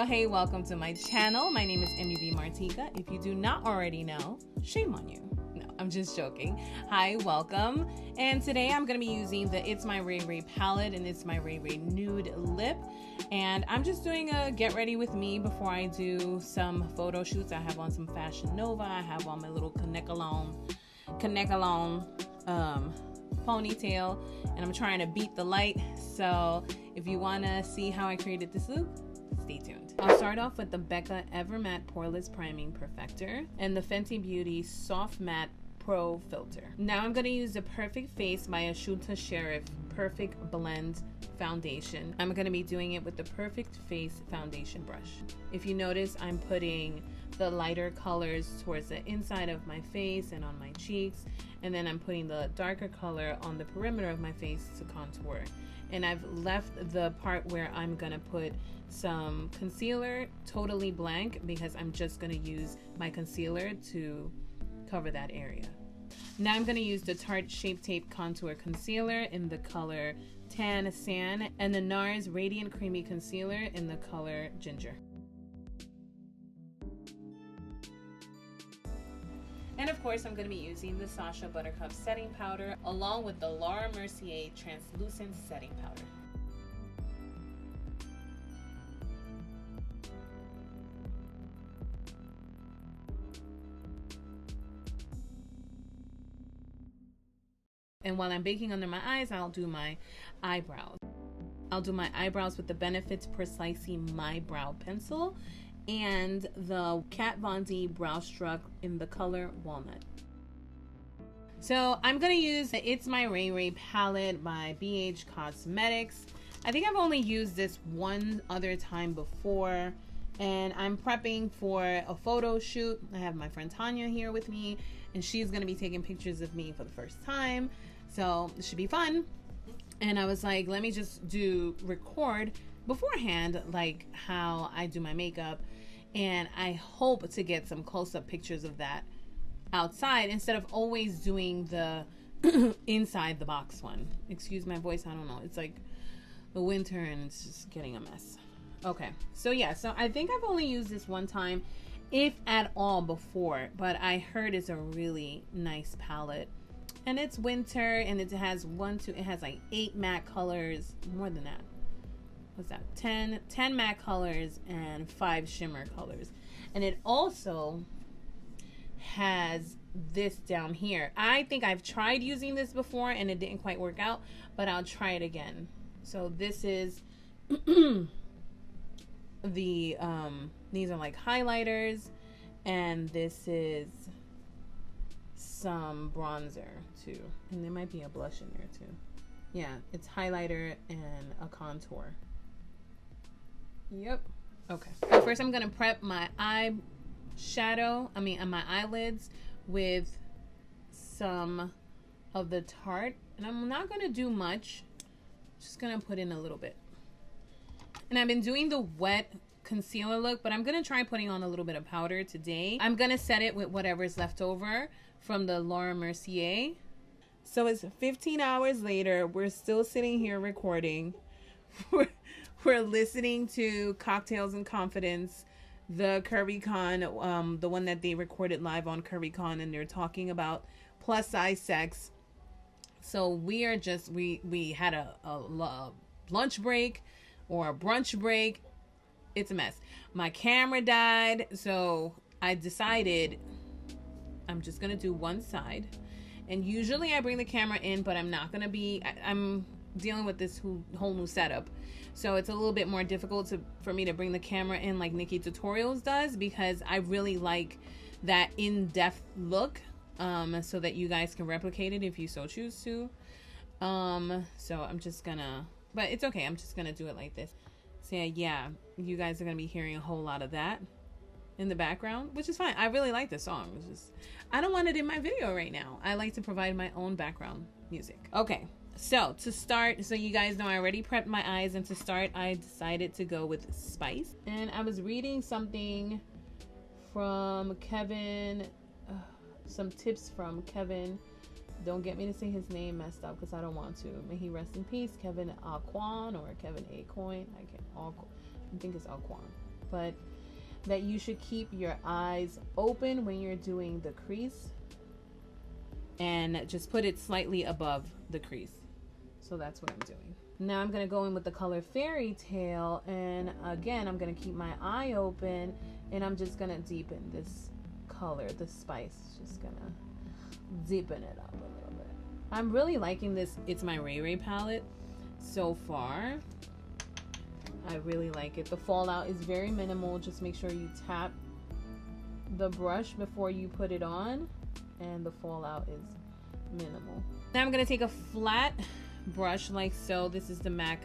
girl. Hey, welcome to my channel. My name is MUVMarteekah. If you do not already know, shame on you. No, I'm just joking. Hi, welcome. And today I'm going to be using the It's My Raye Raye palette, and it's my Raye Raye Nude Lip. And I'm just doing a get ready with me before I do some photo shoots. I have on some Fashion Nova. I have on my little connect along ponytail, and I'm trying to beat the light. So if you want to see how I created this look, stay tuned. I'll start off with the Becca Ever Matte Poreless Priming Perfector and the Fenty Beauty Soft Matte Pro Filter. Now I'm going to use the Perfect Face by Ashuta Sheriff Perfect Blend Foundation. I'm going to be doing it with the Perfect Face Foundation brush. If you notice, I'm putting the lighter colors towards the inside of my face and on my cheeks, and then I'm putting the darker color on the perimeter of my face to contour. And I've left the part where I'm gonna put some concealer totally blank because I'm just gonna use my concealer to cover that area. Now I'm gonna use the Tarte Shape Tape Contour Concealer in the color Tan Sand and the NARS Radiant Creamy Concealer in the color Ginger. And of course, I'm going to be using the Sacha Buttercup Setting Powder along with the Laura Mercier Translucent Setting Powder. And while I'm baking under my eyes, I'll do my eyebrows. I'll do my eyebrows with the Benefits Precisely My Brow Pencil and the Kat Von D Brow Struck in the color Walnut. So I'm going to use the It's My Raye Raye palette by BH Cosmetics. I think I've only used this one other time before, and I'm prepping for a photo shoot. I have my friend Tanya here with me, and she's going to be taking pictures of me for the first time, so it should be fun. And I was like, let me just record beforehand, like how I do my makeup, and I hope to get some close-up pictures of that outside instead of always doing the inside the box one. Excuse my voice, I don't know, it's like the winter and it's just getting a mess. Okay, so yeah, so I think I've only used this one time, if at all, before, but I heard it's a really nice palette. And it's winter, and it has it has like 8 matte colors, more than that. What's that? 10 matte colors and 5 shimmer colors. And it also has this down here. I think I've tried using this before and it didn't quite work out, but I'll try it again. So this is the these are like highlighters, and this is some bronzer too, and there might be a blush in there too. Yeah, it's highlighter and a contour. Yep. Okay. So first I'm gonna prep my eyeshadow, and my eyelids with some of the Tarte, and I'm not gonna do much, just gonna put in a little bit. And I've been doing the wet concealer look, but I'm gonna try putting on a little bit of powder today. I'm gonna set it with whatever's left over from the Laura Mercier. So it's 15 hours later. We're still sitting here recording. We're listening to Cocktails and Confidence, the CurvyCon, the one that they recorded live on CurvyCon, and they're talking about plus size sex. So we are just, we had a lunch break or a brunch break. It's a mess. My camera died, so I decided I'm just gonna do one side. And usually I bring the camera in, but I'm not gonna be, I'm dealing with this whole new setup, so it's a little bit more difficult for me to bring the camera in like Nikki Tutorials does, because I really like that in-depth look, so that you guys can replicate it if you so choose to. So I'm just gonna, but it's okay, I'm just gonna do it like this. So yeah, you guys are gonna be hearing a whole lot of that in the background, which is fine. I really like this song. It's just, I don't want it in my video right now. I like to provide my own background music. Okay, so to start, so you guys know I already prepped my eyes, and to start I decided to go with Spice. And I was reading something from Kevin, some tips from Kevin. Don't get me to say his name messed up, because I don't want to. May he rest in peace, Kevin Alquan, or Kevin Acoin. I think it's Alquan. but that you should keep your eyes open when you're doing the crease, and just put it slightly above the crease. So that's what I'm doing. Now I'm going to go in with the color Fairy Tale, and again I'm going to keep my eye open, and I'm just going to deepen this color, the spice. Just going to deepen it up a little bit. I'm really liking this It's My Raye Raye palette so far. I really like it. The fallout is very minimal. Just make sure you tap the brush before you put it on, and the fallout is minimal. Now I'm going to take a flat brush like so. This is the MAC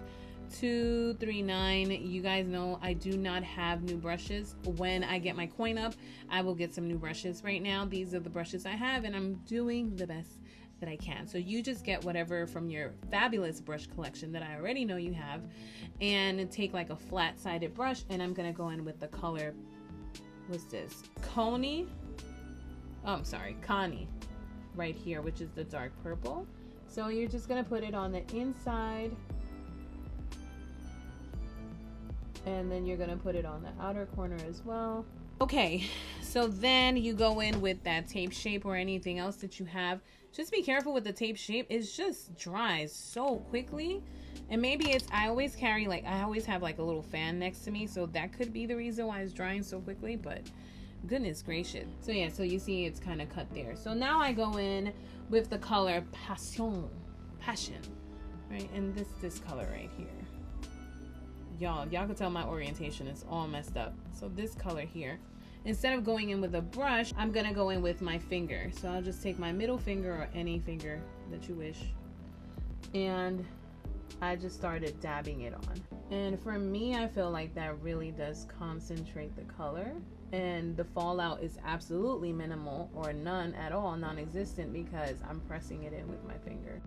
239. You guys know I do not have new brushes. When I get my coin up, I will get some new brushes. Right now these are the brushes I have, and I'm doing the best that I can. So you just get whatever from your fabulous brush collection that I already know you have, and take like a flat sided brush, and I'm gonna go in with the color, what's this, Coney, oh I'm sorry, Connie, right here, which is the dark purple. So you're just gonna put it on the inside, and then you're gonna put it on the outer corner as well. Okay, so then you go in with that tape shape or anything else that you have. Just be careful with the tape shape. It just dries so quickly. And maybe it's, I always carry, like, I always have like a little fan next to me, so that could be the reason why it's drying so quickly, but goodness gracious. So yeah, so you see it's kind of cut there. So now I go in with the color Passion, right? And this color right here. Y'all can tell my orientation is all messed up. So this color here, instead of going in with a brush, I'm gonna go in with my finger. So I'll just take my middle finger, or any finger that you wish, and I just started dabbing it on. And for me, I feel like that really does concentrate the color, and the fallout is absolutely minimal or none at all, non-existent, because I'm pressing it in with my finger.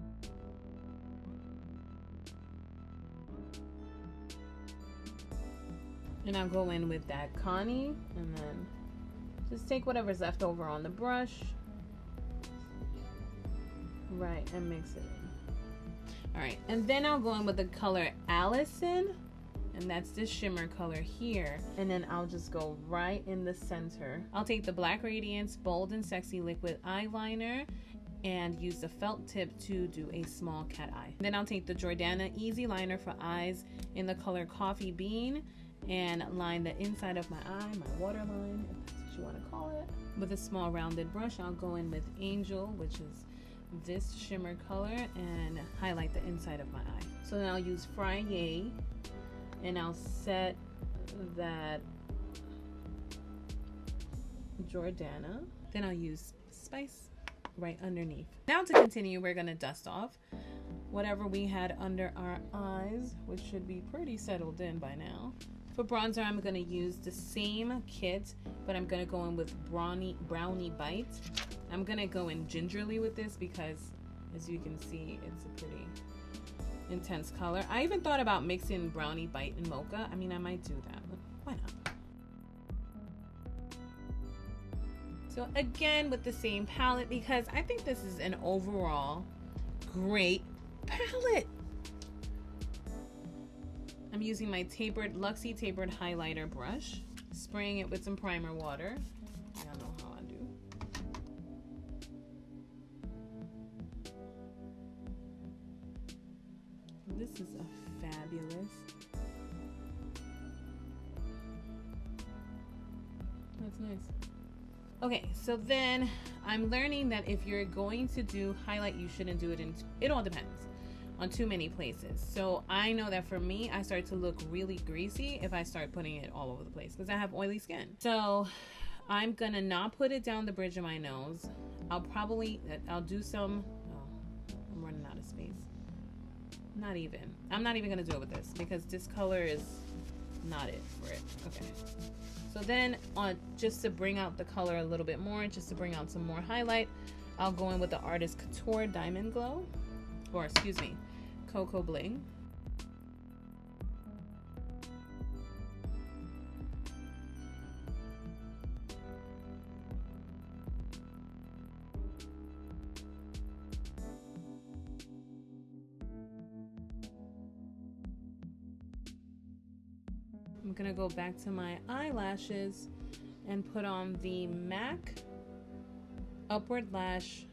And I'll go in with that Connie, and then just take whatever's left over on the brush, right, and mix it in. All right, and then I'll go in with the color Allison, and that's this shimmer color here, and then I'll just go right in the center. I'll take the Black Radiance Bold and Sexy Liquid Eyeliner and use the felt tip to do a small cat eye. Then I'll take the Jordana Easy Liner for eyes in the color Coffee Bean and line the inside of my eye, my waterline, if that's what you want to call it. With a small rounded brush, I'll go in with Angel, which is this shimmer color, and highlight the inside of my eye. So then I'll use Raye, and I'll set that Jordana. Then I'll use Spice right underneath. Now to continue, we're gonna dust off whatever we had under our eyes, which should be pretty settled in by now. For bronzer, I'm going to use the same kit, but I'm going to go in with Brownie Bite. I'm going to go in gingerly with this because, as you can see, it's a pretty intense color. I even thought about mixing Brownie Bite and Mocha. I mean, I might do that, but why not? So again, with the same palette, because I think this is an overall great palette. I'm using my Luxie tapered highlighter brush, spraying it with some primer water. Y'all know how I do. This is a fabulous. That's nice. Okay, so then I'm learning that if you're going to do highlight, you shouldn't do it in, it all depends on too many places. So I know that for me, I start to look really greasy if I start putting it all over the place because I have oily skin. So I'm gonna not put it down the bridge of my nose. I'll do some, oh, I'm running out of space. I'm not even gonna do it with this because this color is not it for it. Okay. So then just to bring out the color a little bit more, just to bring out some more highlight, I'll go in with the Artist Couture Diamond Glow, or excuse me, Cocoa Bling. I'm gonna go back to my eyelashes and put on the MAC Upward Lash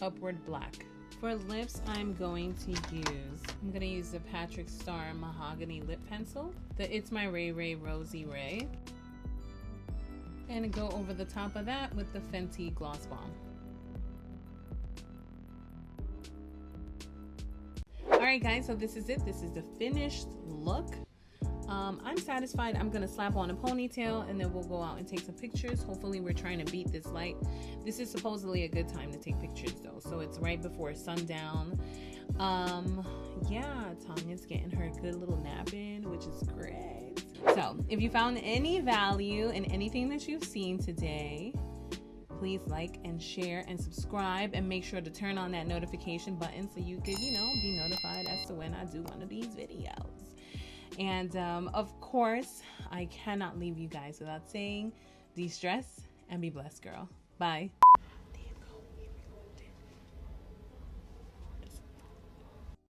Upward Black. For lips, I'm going to use the Patrick Star Mahogany Lip Pencil. It's my Raye Raye Rosy Ray. And go over the top of that with the Fenty Gloss Bomb. Alright guys, so this is it. This is the finished look. I'm satisfied. I'm gonna slap on a ponytail and then we'll go out and take some pictures. Hopefully we're trying to beat this light. This is supposedly a good time to take pictures though, so it's right before sundown. Yeah, Tanya's getting her good little nap in, which is great. So if you found any value in anything that you've seen today, please like and share and subscribe, and make sure to turn on that notification button so you could, be notified as to when I do one of these videos. And of course, I cannot leave you guys without saying, de-stress and be blessed, girl. Bye.